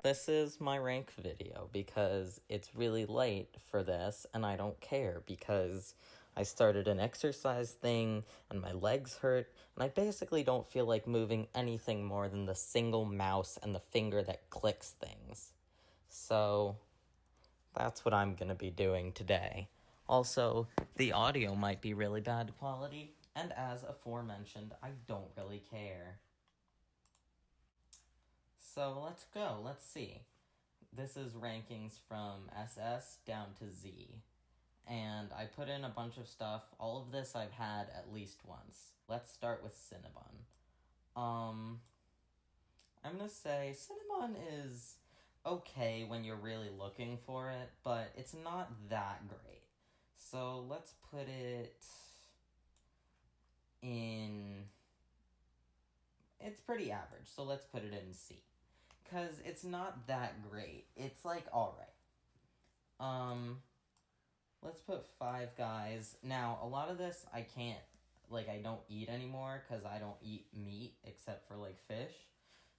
This is my rank video because it's really late for this and I don't care because I started an exercise thing and my legs hurt and I basically don't feel like moving anything more than the single mouse and the finger that clicks things. So that's what I'm gonna be doing today. Also, the audio might be really bad quality, and as aforementioned, I don't really care. So let's go, let's see. This is rankings from SS down to Z. And I put in a bunch of stuff. All of this I've had at least once. Let's start with Cinnabon. I'm gonna say Cinnabon is okay when you're really looking for it, but it's not that great. So let's put it in... It's pretty average, so let's put it in C. Because it's not that great. It's, like, alright. Let's put Five Guys. Now, a lot of this I can't, like, I don't eat anymore because I don't eat meat except for, like, fish.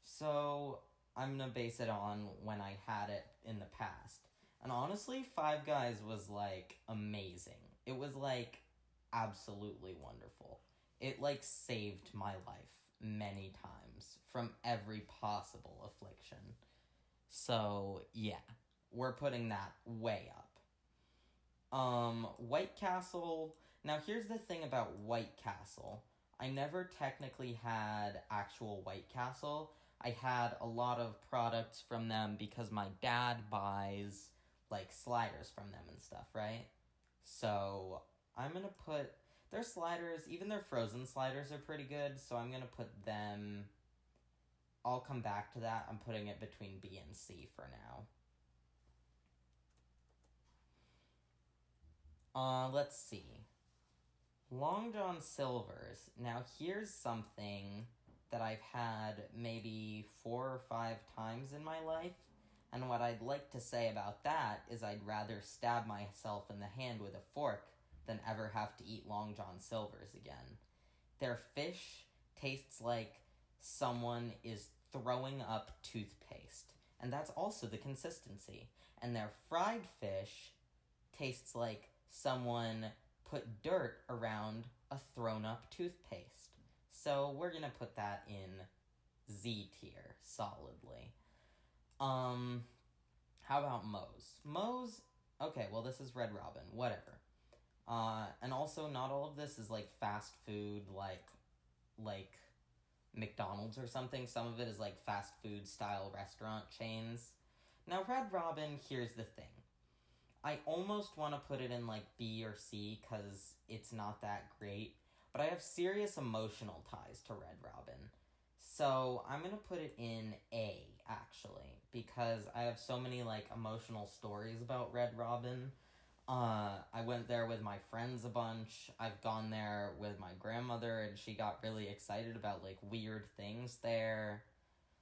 So, I'm gonna base it on when I had it in the past. And honestly, Five Guys was, like, amazing. It was, like, absolutely wonderful. It, like, saved my life many times from every possible affliction. So, yeah, we're putting that way up. White Castle. Now, here's the thing about White Castle. I never technically had actual White Castle. I had a lot of products from them because my dad buys, like, sliders from them and stuff, right? So, I'm gonna put... Their sliders, even their frozen sliders are pretty good, so I'm gonna put them... I'll come back to that. I'm putting it between B and C for now. Let's see. Long John Silver's. Now, here's something that I've had maybe 4 or 5 times in my life, and what I'd like to say about that is I'd rather stab myself in the hand with a fork than ever have to eat Long John Silver's again. Their fish tastes like someone is throwing up toothpaste, and that's also the consistency. And their fried fish tastes like someone put dirt around a thrown-up toothpaste. So we're gonna put that in Z tier, solidly. How about Moe's? Moe's, okay, well this is Red Robin, whatever. And also not all of this is like fast food, like McDonald's or something. Some of it is like fast food style restaurant chains. Now Red Robin, here's the thing. I almost want to put it in, like, B or C, because it's not that great. But I have serious emotional ties to Red Robin. So, I'm going to put it in A, actually. Because I have so many, like, emotional stories about Red Robin. I went there with my friends a bunch. I've gone there with my grandmother, and she got really excited about, like, weird things there.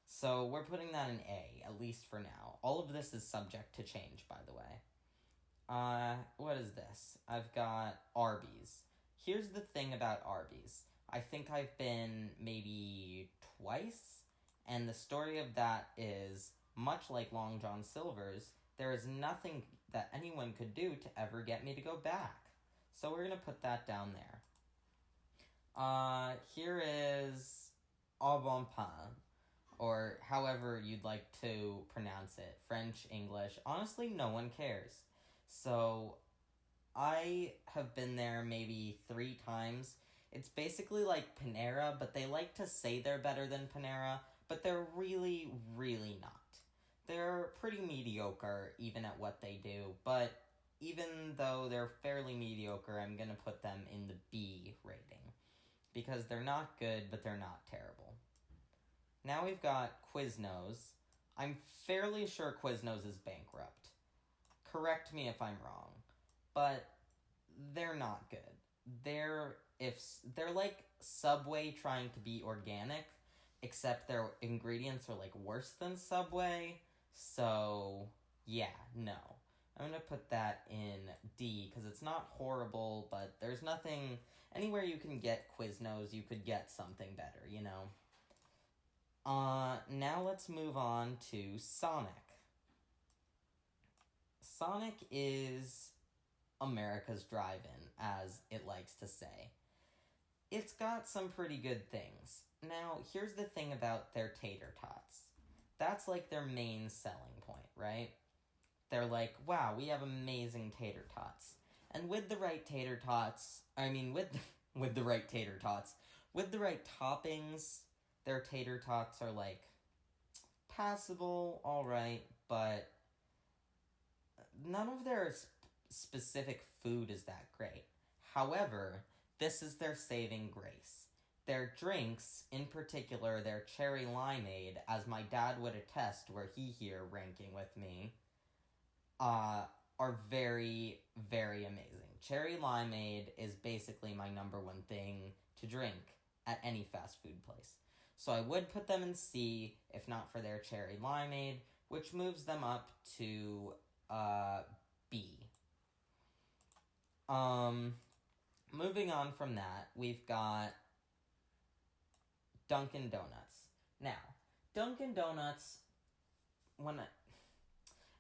So, we're putting that in A, at least for now. All of this is subject to change, by the way. What is this? I've got Arby's. Here's the thing about Arby's. I think I've been maybe twice, and the story of that is, much like Long John Silver's, there is nothing that anyone could do to ever get me to go back. So we're gonna put that down there. Here is Au Bon Pain, or however you'd like to pronounce it. French, English. Honestly, no one cares. So, I have been there maybe 3 times. It's basically like Panera, but they like to say they're better than Panera, but they're really, really not. They're pretty mediocre, even at what they do, but even though they're fairly mediocre, I'm gonna put them in the B rating. Because they're not good, but they're not terrible. Now we've got Quiznos. I'm fairly sure Quiznos is bankrupt. Correct me if I'm wrong, but they're not good. They're like Subway trying to be organic, except their ingredients are like worse than Subway. So yeah, no. I'm gonna put that in D because it's not horrible, but there's nothing anywhere you can get Quiznos, you could get something better, you know. Now let's move on to Sonic. Sonic is America's drive-in, as it likes to say. It's got some pretty good things. Now, here's the thing about their tater tots. That's like their main selling point, right? They're like, wow, we have amazing tater tots. And with the right tater tots, with the right tater tots, with the right toppings, their tater tots are like passable, alright, but none of their specific food is that great. However, this is their saving grace. Their drinks, in particular their cherry limeade, as my dad would attest were he here ranking with me, are very, very amazing. Cherry limeade is basically my number one thing to drink at any fast food place. So I would put them in C, if not for their cherry limeade, which moves them up to B. Moving on from that, we've got Dunkin' Donuts. Now, Dunkin' Donuts,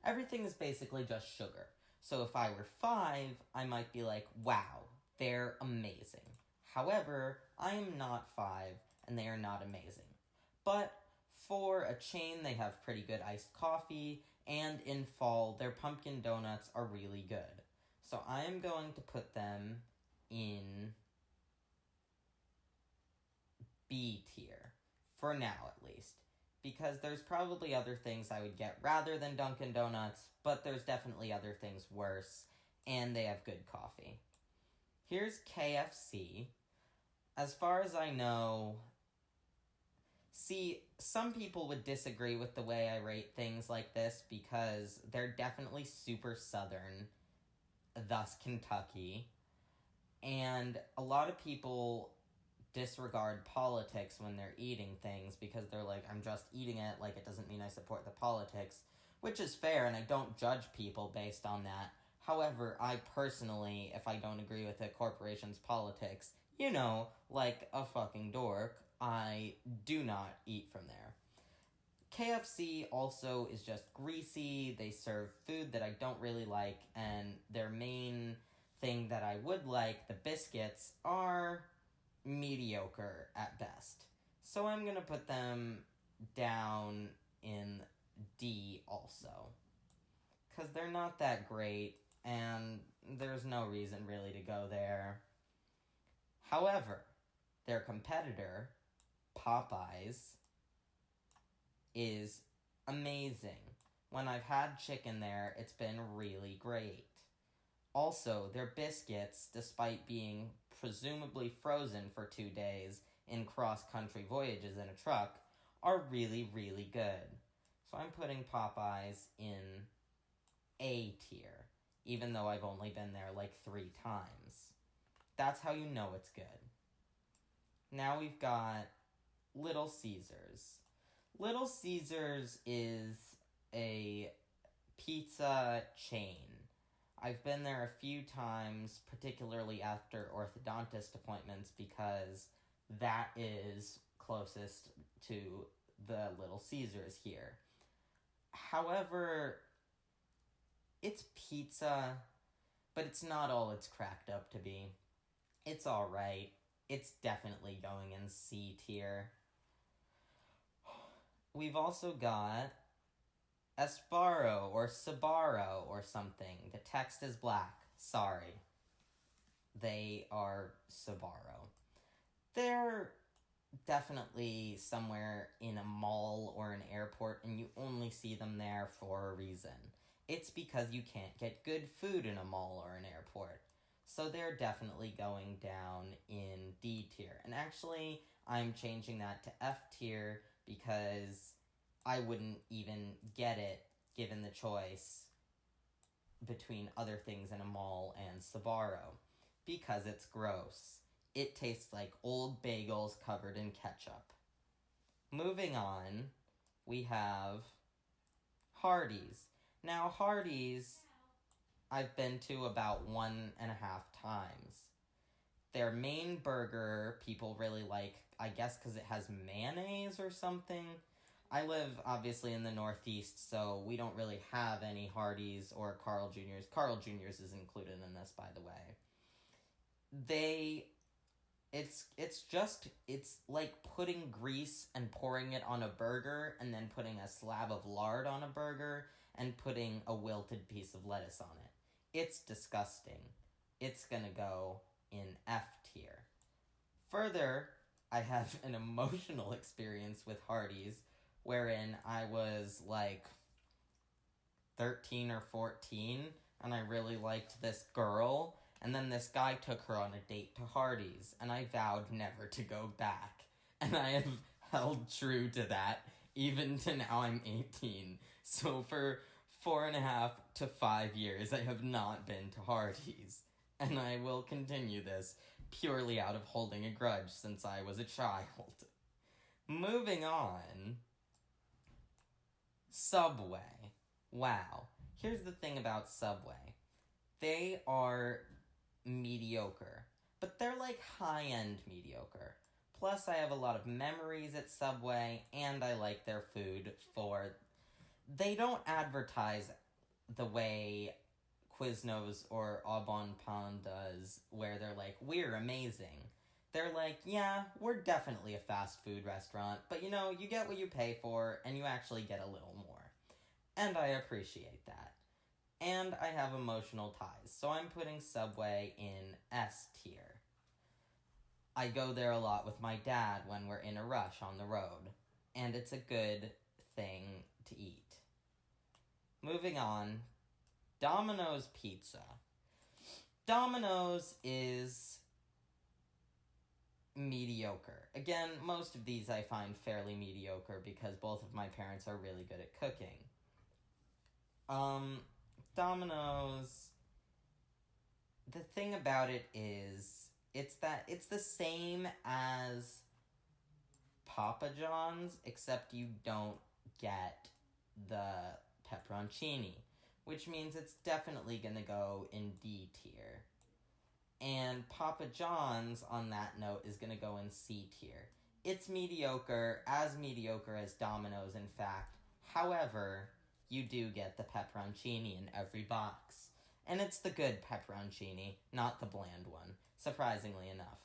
everything is basically just sugar. So if I were 5, I might be like, wow, they're amazing. However, I am not 5, and they are not amazing. But for a chain, they have pretty good iced coffee, and in fall, their pumpkin donuts are really good. So I am going to put them in B tier, for now at least. Because there's probably other things I would get rather than Dunkin' Donuts, but there's definitely other things worse, and they have good coffee. Here's KFC. As far as I know, some people would disagree with the way I rate things like this because they're definitely super southern, thus Kentucky, and a lot of people disregard politics when they're eating things because they're like, I'm just eating it, like it doesn't mean I support the politics, which is fair, and I don't judge people based on that. However, I personally, if I don't agree with a corporation's politics, like a fucking dork, I do not eat from there. KFC also is just greasy. They serve food that I don't really like, and their main thing that I would like, the biscuits, are mediocre at best. So I'm going to put them down in D also. Because they're not that great, and there's no reason really to go there. However, their competitor, Popeyes, is amazing. When I've had chicken there, it's been really great. Also, their biscuits, despite being presumably frozen for 2 days in cross-country voyages in a truck, are really, really good. So I'm putting Popeyes in A tier, even though I've only been there like 3 times. That's how you know it's good. Now we've got Little Caesars. Little Caesars is a pizza chain. I've been there a few times, particularly after orthodontist appointments, because that is closest to the Little Caesars here. However, it's pizza, but it's not all it's cracked up to be. It's alright. It's definitely going in C tier. We've also got Sbarro or Sbarro or something. The text is black. Sorry. They are Sbarro. They're definitely somewhere in a mall or an airport, and you only see them there for a reason. It's because you can't get good food in a mall or an airport. So they're definitely going down in D tier. And actually, I'm changing that to F tier because I wouldn't even get it given the choice between other things in a mall and Sbarro. Because it's gross. It tastes like old bagels covered in ketchup. Moving on, we have Hardee's. Now, Hardee's, I've been to about 1.5 times. Their main burger people really like, I guess because it has mayonnaise or something. I live, obviously, in the Northeast, so we don't really have any Hardee's or Carl Jr.'s. Carl Jr.'s is included in this, by the way. It's like putting grease and pouring it on a burger, and then putting a slab of lard on a burger, and putting a wilted piece of lettuce on it. It's disgusting. It's gonna go in F tier. Further, I have an emotional experience with Hardee's, wherein I was like 13 or 14, and I really liked this girl, and then this guy took her on a date to Hardee's, and I vowed never to go back. And I have held true to that, even to now I'm 18. So for 4.5 to 5 years, I have not been to Hardee's. And I will continue this purely out of holding a grudge since I was a child. Moving on. Subway. Wow. Here's the thing about Subway. They are mediocre, but they're like high-end mediocre. Plus, I have a lot of memories at Subway, and I like their food They don't advertise the way Quiznos or Au Bon Pain does, where they're like, we're amazing. They're like, yeah, we're definitely a fast food restaurant, but you know, you get what you pay for, and you actually get a little more. And I appreciate that. And I have emotional ties, so I'm putting Subway in S tier. I go there a lot with my dad when we're in a rush on the road, and it's a good thing to eat. Moving on, Domino's Pizza. Domino's is mediocre. Again, most of these I find fairly mediocre because both of my parents are really good at cooking. Domino's, the thing about it is, it's the same as Papa John's, except you don't get the pepperoncini, which means it's definitely gonna go in D tier. And Papa John's, on that note, is gonna go in C tier. It's mediocre as Domino's, in fact. However, you do get the pepperoncini in every box. And it's the good pepperoncini, not the bland one, surprisingly enough.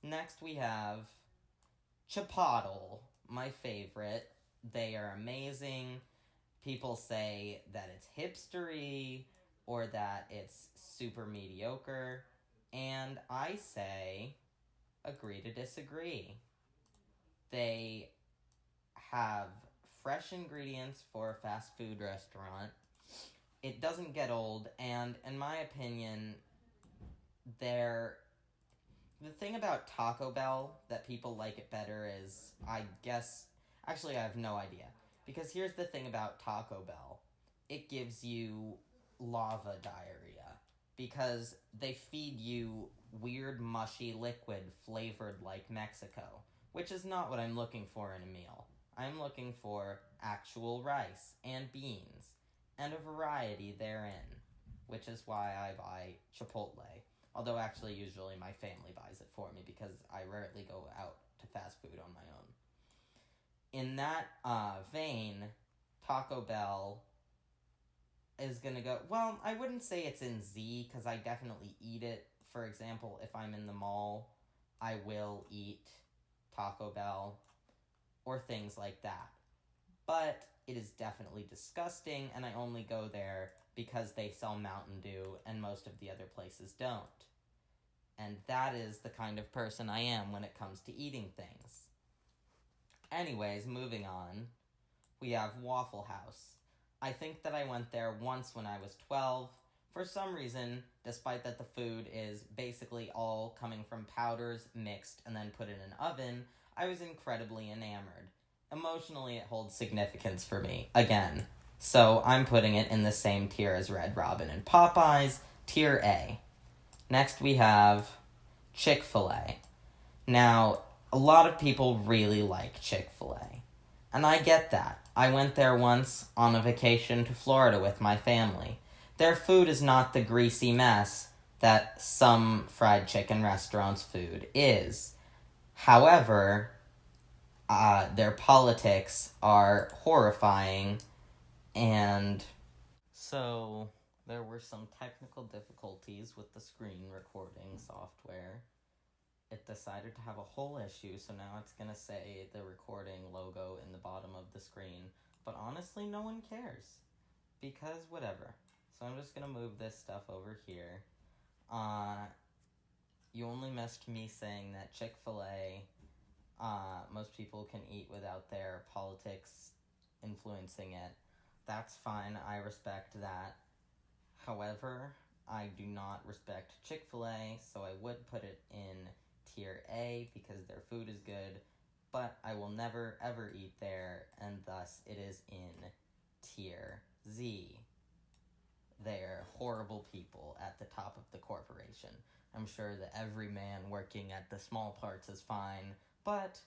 Next we have Chipotle, my favorite. They are amazing. People say that it's hipstery or that it's super mediocre. And I say, agree to disagree. They have fresh ingredients for a fast food restaurant. It doesn't get old, and in my opinion, the thing about Taco Bell that people like it better is, I have no idea. Because here's the thing about Taco Bell. It gives you lava diarrhea. Because they feed you weird, mushy liquid flavored like Mexico. Which is not what I'm looking for in a meal. I'm looking for actual rice and beans. And a variety therein. Which is why I buy Chipotle. Although actually usually my family buys it for me because I rarely go out to fast food on my own. In that vein, Taco Bell is gonna go, well, I wouldn't say it's in Z because I definitely eat it. For example, if I'm in the mall, I will eat Taco Bell or things like that. But it is definitely disgusting, and I only go there because they sell Mountain Dew and most of the other places don't. And that is the kind of person I am when it comes to eating things. Anyways, moving on, we have Waffle House. I think that I went there once when I was 12. For some reason, despite that the food is basically all coming from powders mixed and then put in an oven, I was incredibly enamored. Emotionally, it holds significance for me, again. So I'm putting it in the same tier as Red Robin and Popeyes, tier A. Next we have Chick-fil-A. Now, a lot of people really like Chick-fil-A. And I get that. I went there once on a vacation to Florida with my family. Their food is not the greasy mess, that some fried chicken restaurants' food is. However, their politics are horrifying, and so there were some technical difficulties with the screen recording software. It decided to have a whole issue, so now it's gonna say the recording logo in the bottom of the screen. But honestly, no one cares. Because whatever. So I'm just gonna move this stuff over here. You only missed me saying that Chick-fil-A, most people can eat without their politics influencing it. That's fine, I respect that. However, I do not respect Chick-fil-A, so I would put it in tier A because their food is good, but I will never ever eat there, and thus it is in tier Z. They're horrible people at the top of the corporation. I'm sure that every man working at the small parts is fine, but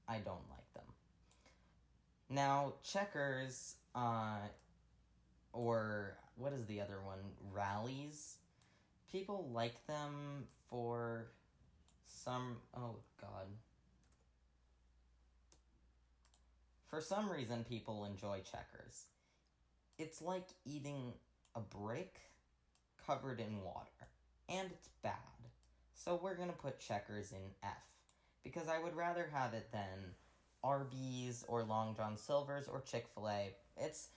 I don't like them. Now, Checkers, or what is the other one? Rallies. People like them for some. Oh, God. For some reason, people enjoy Checkers. It's like eating a brick covered in water, and it's bad. So we're gonna put Checkers in F, because I would rather have it than Arby's or Long John Silver's or Chick-fil-A. It's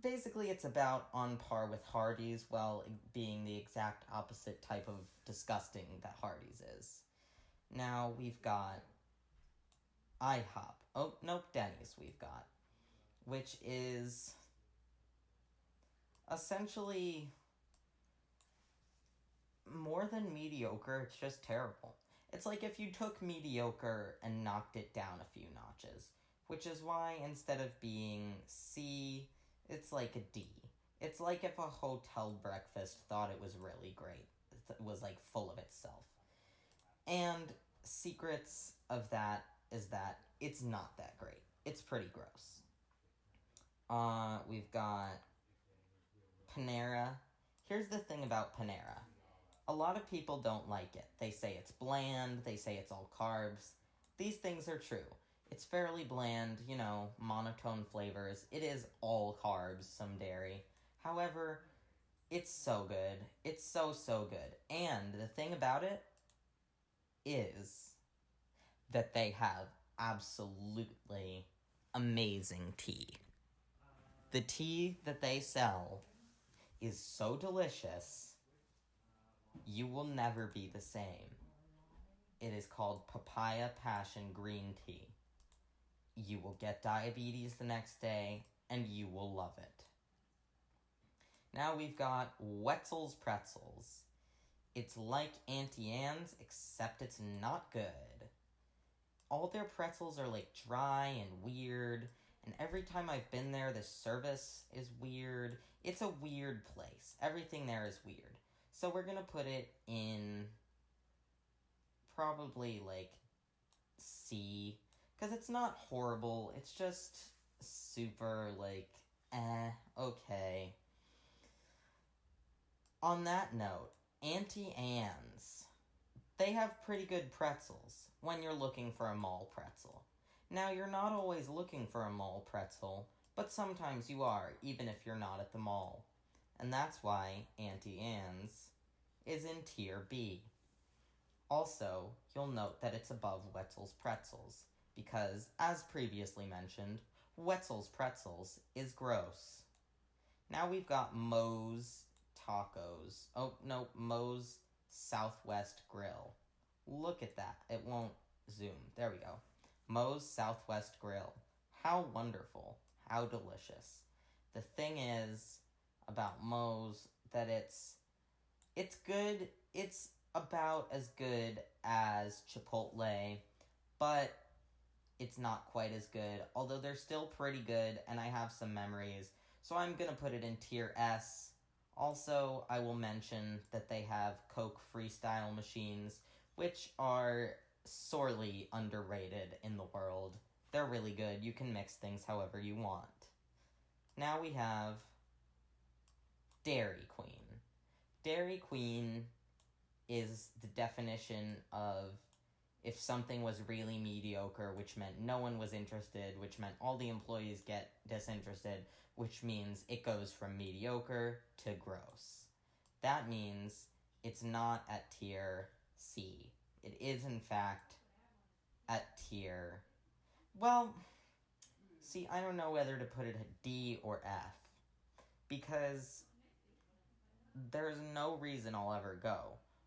basically it's about on par with Hardee's, while being the exact opposite type of disgusting that Hardee's is. Now we've got IHOP. Oh, nope, Denny's we've got, which is essentially more than mediocre, it's just terrible. It's like if you took mediocre and knocked it down a few notches, which is why instead of being C, it's like a D. It's like if a hotel breakfast thought it was really great. It was like full of itself. And secrets of that is that it's not that great. It's pretty gross. We've got Panera. Here's the thing about Panera. A lot of people don't like it. They say it's bland, they say it's all carbs. These things are true. It's fairly bland, monotone flavors. It is all carbs, some dairy. However, it's so good. It's so, so good. And the thing about it is that they have absolutely amazing tea. The tea that they sell is so delicious, you will never be the same. It is called papaya passion green tea. You will get diabetes the next day, and you will love it. Now we've got Wetzel's Pretzels. It's like Auntie Anne's, except it's not good. All their pretzels are like dry and weird, and every time I've been there, the service is weird. It's a weird place. Everything there is weird. So we're gonna put it in probably like C, because it's not horrible. It's just super like, okay. On that note, Auntie Anne's. They have pretty good pretzels when you're looking for a mall pretzel. Now, you're not always looking for a mall pretzel, but sometimes you are, even if you're not at the mall. And that's why Auntie Anne's is in tier B. Also, you'll note that it's above Wetzel's Pretzels, because, as previously mentioned, Wetzel's Pretzels is gross. Now we've got Moe's Tacos. Oh, no, Moe's Southwest Grill. Look at that. It won't zoom. There we go. Moe's Southwest Grill. How wonderful. How delicious. The thing is about Moe's that it's good. It's about as good as Chipotle, but it's not quite as good, although they're still pretty good, and I have some memories, so I'm gonna put it in tier S. Also, I will mention that they have Coke Freestyle machines, which are sorely underrated in the world. They're really good. You can mix things however you want. Now we have Dairy Queen. Dairy Queen is the definition of if something was really mediocre, which meant no one was interested, which meant all the employees get disinterested, which means it goes from mediocre to gross. That means it's not at tier C. It is, in fact, at tier... Well, see, I don't know whether to put it at D or F, because there's no reason I'll ever go.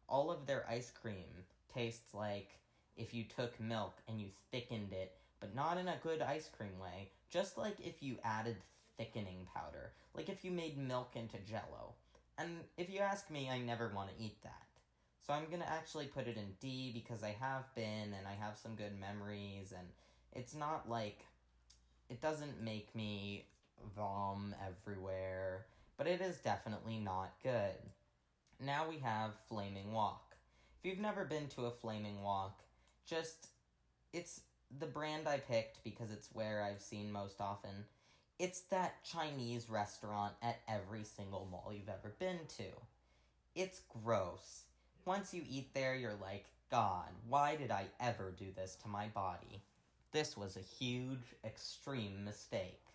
All of their ice cream tastes like if you took milk and you thickened it, but not in a good ice cream way, just like if you added thickening powder, like if you made milk into Jell-O. And if you ask me, I never want to eat that. So I'm going to actually put it in D because I have been and I have some good memories, and it's not like, it doesn't make me vom everywhere, but it is definitely not good. Now we have Flaming Wok. If you've never been to a Flaming Wok, it's the brand I picked because it's where I've seen most often. It's that Chinese restaurant at every single mall you've ever been to. It's gross. Once you eat there, you're like, God, why did I ever do this to my body? This was a huge, extreme mistake.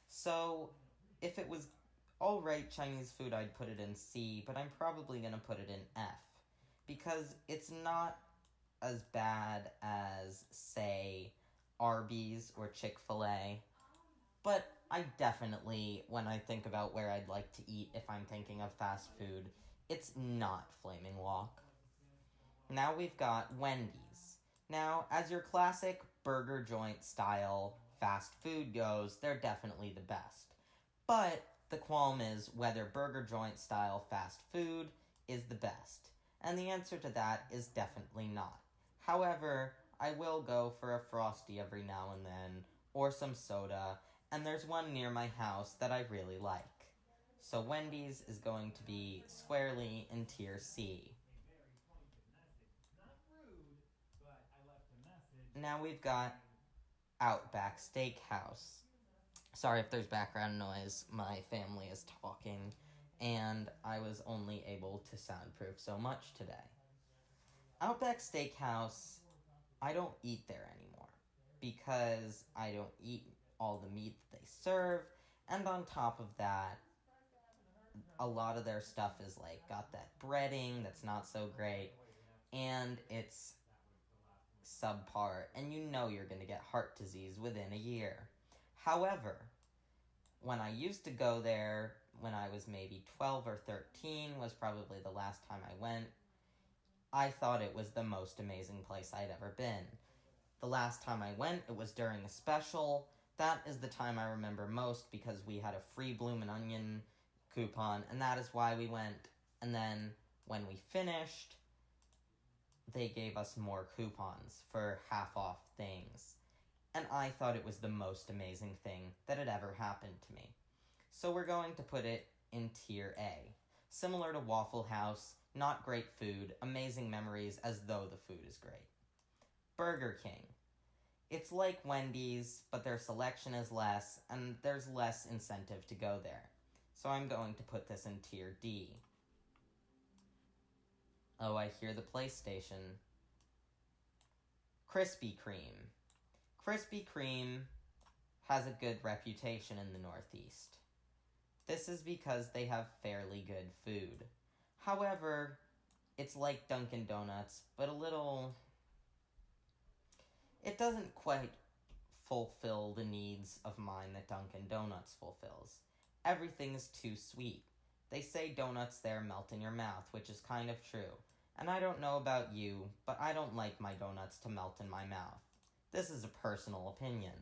So, if it was alright Chinese food, I'd put it in C, but I'm probably going to put it in F. Because it's not as bad as, say, Arby's or Chick-fil-A. But I definitely, when I think about where I'd like to eat if I'm thinking of fast food, it's not Flaming Wok. Now we've got Wendy's. Now, as your classic burger joint style fast food goes, they're definitely the best. But the qualm is whether burger joint style fast food is the best. And the answer to that is definitely not. However, I will go for a Frosty every now and then, or some soda, and there's one near my house that I really like. So Wendy's is going to be squarely in tier C. Now we've got Outback Steakhouse. Sorry if there's background noise, my family is talking, and I was only able to soundproof so much today. Outback Steakhouse, I don't eat there anymore, because I don't eat all the meat that they serve, and on top of that, a lot of their stuff is like, got that breading that's not so great, and it's subpar, and you know you're going to get heart disease within a year. However, when I used to go there, when I was maybe 12 or 13, was probably the last time I went, I thought it was the most amazing place I'd ever been. The last time I went, it was during a special. That is the time I remember most because we had a free Bloomin' Onion coupon, and that is why we went. And then, when we finished, they gave us more coupons for half-off things. And I thought it was the most amazing thing that had ever happened to me. So we're going to put it in tier A. Similar to Waffle House, not great food, amazing memories as though the food is great. Burger King. It's like Wendy's, but their selection is less, and there's less incentive to go there. So I'm going to put this in tier D. Oh, I hear the PlayStation. Krispy Kreme. Krispy Kreme has a good reputation in the Northeast. This is because they have fairly good food. However, it's like Dunkin' Donuts, but it doesn't quite fulfill the needs of mine that Dunkin' Donuts fulfills. Everything's too sweet. They say donuts there melt in your mouth, which is kind of true. And I don't know about you, but I don't like my donuts to melt in my mouth. This is a personal opinion.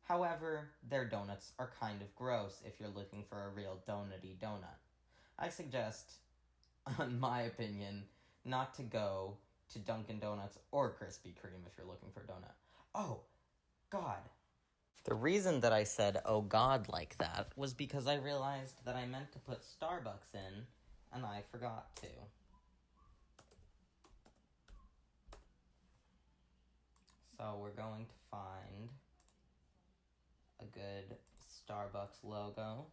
However, their donuts are kind of gross if you're looking for a real donut-y donut. I suggest, in my opinion, not to go to Dunkin' Donuts or Krispy Kreme if you're looking for a donut. Oh, God. The reason that I said, oh God, like that was because I realized that I meant to put Starbucks in, and I forgot to. So we're going to find a good Starbucks logo.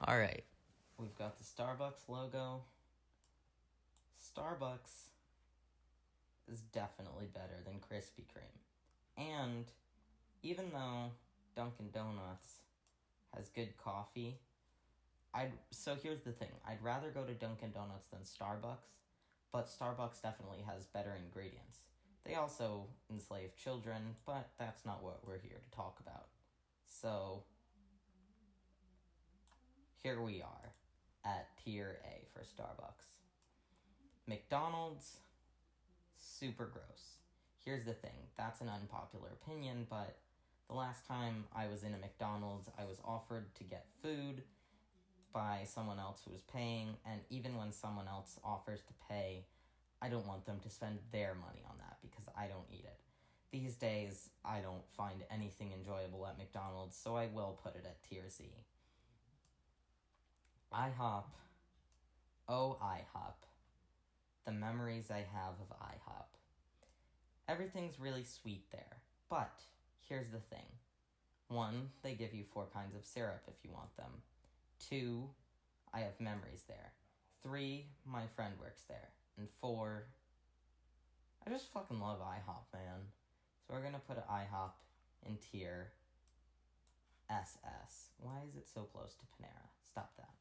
Alright, we've got the Starbucks logo. Starbucks is definitely better than Krispy Kreme. And even though Dunkin' Donuts has good coffee, so here's the thing. I'd rather go to Dunkin' Donuts than Starbucks, but Starbucks definitely has better ingredients. They also enslave children, but that's not what we're here to talk about. So, here we are at tier A for Starbucks. McDonald's, super gross. Here's the thing, that's an unpopular opinion, but the last time I was in a McDonald's, I was offered to get food by someone else who was paying, and even when someone else offers to pay, I don't want them to spend their money on that because I don't eat it. These days, I don't find anything enjoyable at McDonald's, so I will put it at tier C. IHOP. Oh, IHOP. The memories I have of IHOP. Everything's really sweet there, but here's the thing. 1, they give you 4 kinds of syrup if you want them. 2, I have memories there. 3, my friend works there. And 4, I just fucking love IHOP, man. So we're gonna put an IHOP in tier SS. Why is it so close to Panera? Stop that.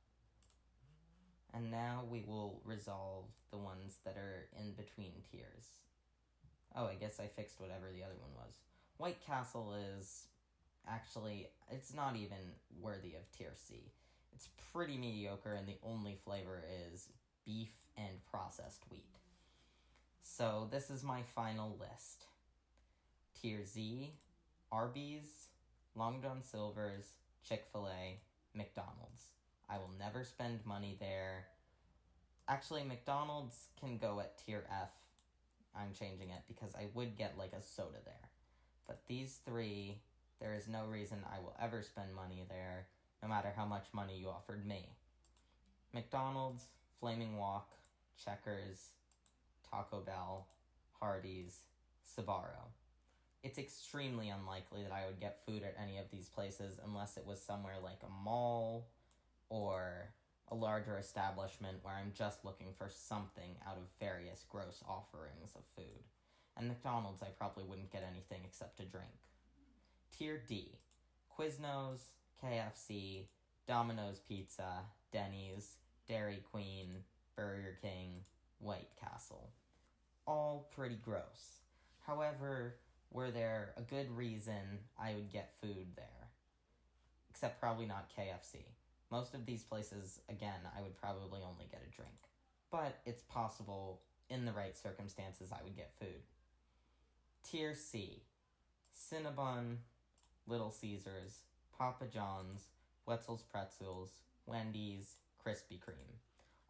And now we will resolve the ones that are in between tiers. Oh, I guess I fixed whatever the other one was. White Castle is actually, it's not even worthy of tier C. It's pretty mediocre, and the only flavor is beef and processed wheat. So this is my final list. Tier Z, Arby's, Long John Silver's, Chick-fil-A, McDonald's. I will never spend money there. Actually, McDonald's can go at tier F. I'm changing it because I would get like a soda there. But these 3, there is no reason I will ever spend money there, no matter how much money you offered me. McDonald's, Flaming Wok, Checkers, Taco Bell, Hardee's, Sbarro. It's extremely unlikely that I would get food at any of these places unless it was somewhere like a mall or a larger establishment where I'm just looking for something out of various gross offerings of food. And McDonald's, I probably wouldn't get anything except a drink. Tier D, Quiznos, KFC, Domino's Pizza, Denny's, Dairy Queen, Burger King, White Castle. All pretty gross. However, were there a good reason I would get food there? Except probably not KFC. Most of these places, again, I would probably only get a drink. But it's possible, in the right circumstances, I would get food. Tier C, Cinnabon, Little Caesars, Papa John's, Wetzel's Pretzels, Wendy's, Krispy Kreme.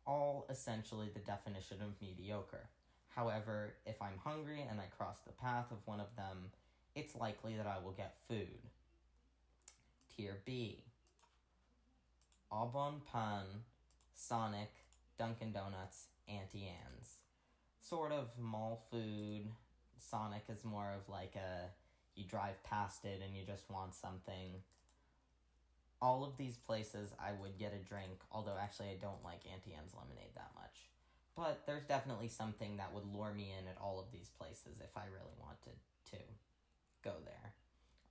All essentially the definition of mediocre. However, if I'm hungry and I cross the path of one of them, it's likely that I will get food. Tier B, Au Bon Pain, Sonic, Dunkin' Donuts, Auntie Anne's. Sort of mall food. Sonic is more of like you drive past it and you just want something. All of these places I would get a drink, although actually I don't like Auntie Anne's lemonade that much. But there's definitely something that would lure me in at all of these places if I really wanted to go there.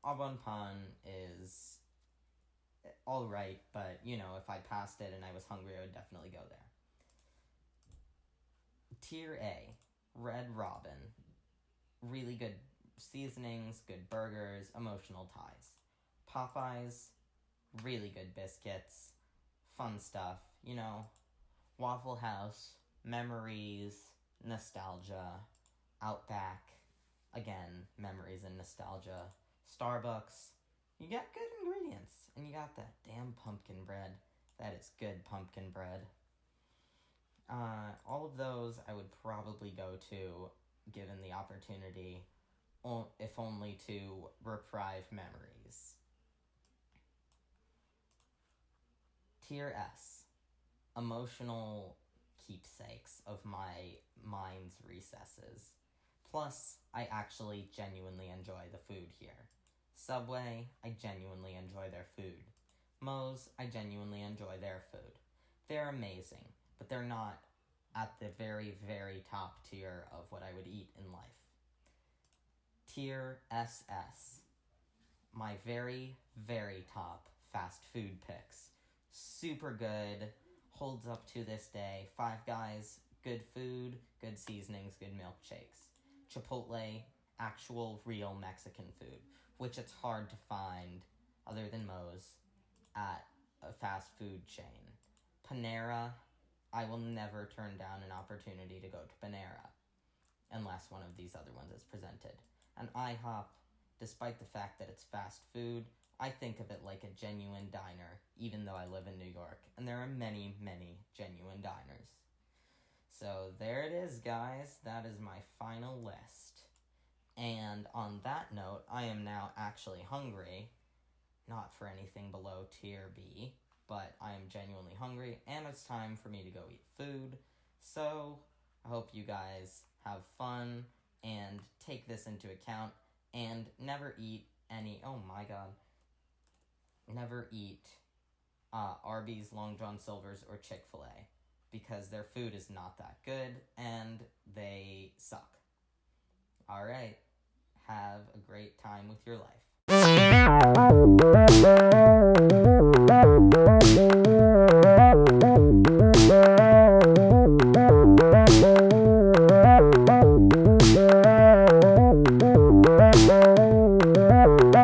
Au Bon Pain is alright, but, if I passed it and I was hungry, I would definitely go there. Tier A, Red Robin. Really good seasonings, good burgers, emotional ties. Popeyes, really good biscuits, fun stuff, Waffle House, memories, nostalgia. Outback, again, memories and nostalgia. Starbucks, you got good ingredients, and you got that damn pumpkin bread. That is good pumpkin bread. All of those I would probably go to, given the opportunity, if only to reprieve memories. Tier S, emotional keepsakes of my mind's recesses. Plus, I actually genuinely enjoy the food here. Subway, I genuinely enjoy their food. Moe's, I genuinely enjoy their food. They're amazing, but they're not at the very, very top tier of what I would eat in life. Tier SS. My very, very top fast food picks. Super good, holds up to this day. Five Guys, good food, good seasonings, good milkshakes. Chipotle, actual real Mexican food, which it's hard to find, other than Moe's, at a fast food chain. Panera, I will never turn down an opportunity to go to Panera, unless one of these other ones is presented. And IHOP, despite the fact that it's fast food, I think of it like a genuine diner, even though I live in New York, and there are many, many genuine diners. So there it is, guys. That is my final list. And on that note, I am now actually hungry. Not for anything below tier B, but I am genuinely hungry, and it's time for me to go eat food. So I hope you guys have fun and take this into account, and never eat never eat Arby's, Long John Silver's, or Chick-fil-A, because their food is not that good, and they suck. Alright, have a great time with your life.